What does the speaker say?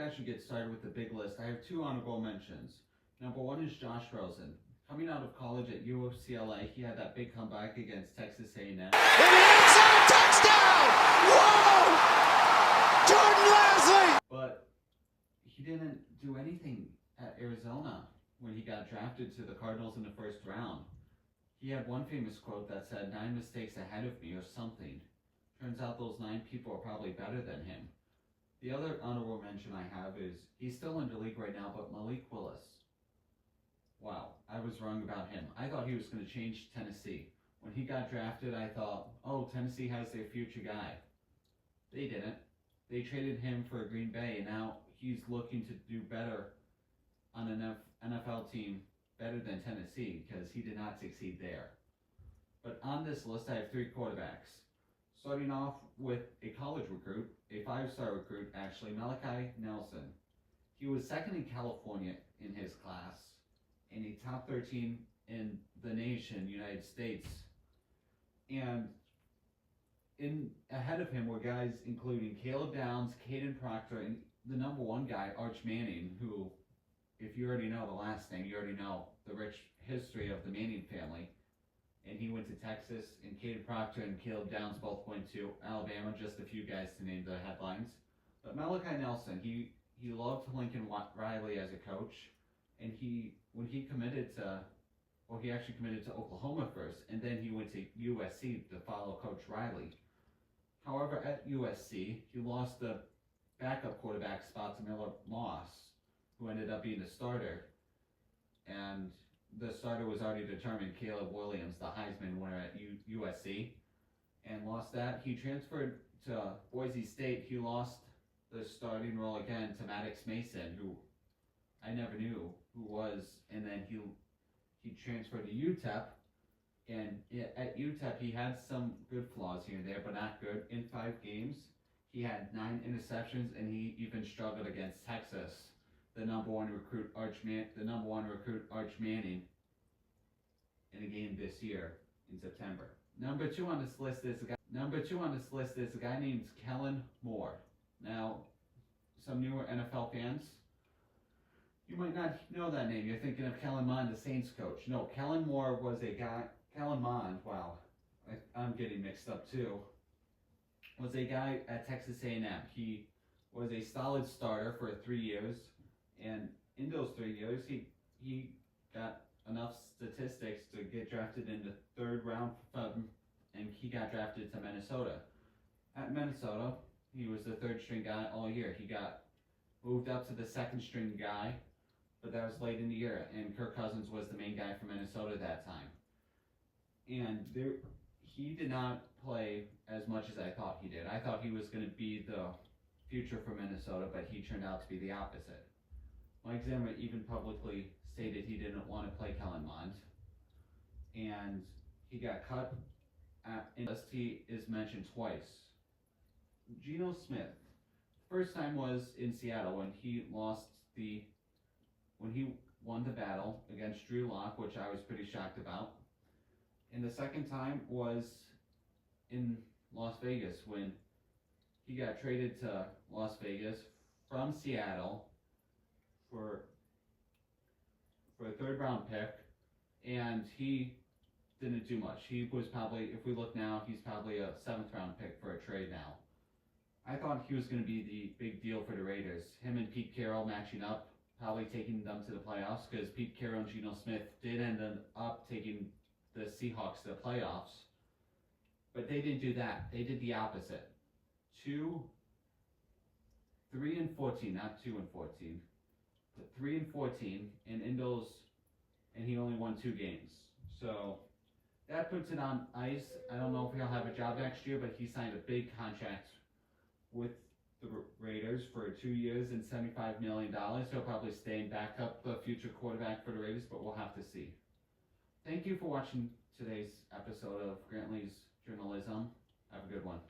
actually get started with the big list, I have two honorable mentions. Number one is Josh Rosen. Coming out of college at UCLA, he had that big comeback against Texas A&M. In the end zone, touchdown! Whoa! Jordan Lasley! But he didn't do anything at Arizona when he got drafted to the Cardinals in the first round. He had one famous quote that said, 9 mistakes ahead of me or something. Turns out those 9 people are probably better than him. The other honorable mention I have is, he's still in the league right now, but Malik Willis. Wow, I was wrong about him. I thought he was going to change Tennessee. When he got drafted, I thought, oh, Tennessee has their future guy. They didn't. They traded him for Green Bay, and now he's looking to do better on an NFL team, better than Tennessee, because he did not succeed there. But on this list, I have 3 quarterbacks. Starting off with a college recruit, a 5-star recruit, actually, Malachi Nelson. He was second in California in his class, and a top 13 in the nation, United States. And ahead of him were guys including Caleb Downs, Caden Proctor, and the number 1 guy, Arch Manning, who, if you already know the last name, you already know the rich history of the Manning family. And he went to Texas, and Caden Proctor and Caleb Downs both went to Alabama, just a few guys to name the headlines. But Malachi Nelson, he loved Lincoln Riley as a coach, and when he committed to, well, he actually committed to Oklahoma first, and then he went to USC to follow Coach Riley. However, at USC, he lost the backup quarterback spot to Miller Moss, who ended up being the starter, and the starter was already determined, Caleb Williams, the Heisman winner at USC, and lost that. He transferred to Boise State. He lost the starting role again to Maddox Mason, who I never knew who was, and then he transferred to UTEP, and at UTEP he had some good flaws here and there, but not good. In 5 games, he had 9 interceptions, and he even struggled against Texas. The number one recruit Arch Manning in a game this year in September. Number two on this list is a guy named Kellen Moore. Now, some newer NFL fans, you might not know that name. You're thinking of Kellen Mond, the Saints coach. No, Kellen Moore was a guy. Kellen Mond, wow, I'm getting mixed up too. Was a guy at Texas A&M. He was a solid starter for 3 years. And in those 3 years, he got enough statistics to get drafted in the 3rd round, and he got drafted to Minnesota. At Minnesota, he was the 3rd string guy all year. He got moved up to the 2nd string guy, but that was late in the year, and Kirk Cousins was the main guy for Minnesota that time. And he did not play as much as I thought he did. I thought he was going to be the future for Minnesota, but he turned out to be the opposite. Mike Zimmer even publicly stated he didn't want to play Kellen Mond, and he got cut. In the list, he is mentioned twice. Geno Smith. First time was in Seattle when he won the battle against Drew Lock, which I was pretty shocked about. And the second time was in Las Vegas when he got traded to Las Vegas from Seattle for a 3rd round pick, and he didn't do much. He was probably, if we look now, he's probably a 7th round pick for a trade now. I thought he was going to be the big deal for the Raiders. Him and Pete Carroll matching up, probably taking them to the playoffs, because Pete Carroll and Geno Smith did end up taking the Seahawks to the playoffs. But they didn't do that. They did the opposite. 3-14, not 2-14. 3-14, and he only won 2 games. So that puts it on ice. I don't know if he'll have a job next year, but he signed a big contract with the Raiders for 2 years and $75 million. He'll probably stay and back up the future quarterback for the Raiders, but we'll have to see. Thank you for watching today's episode of Grant Lee's Journalism. Have a good one.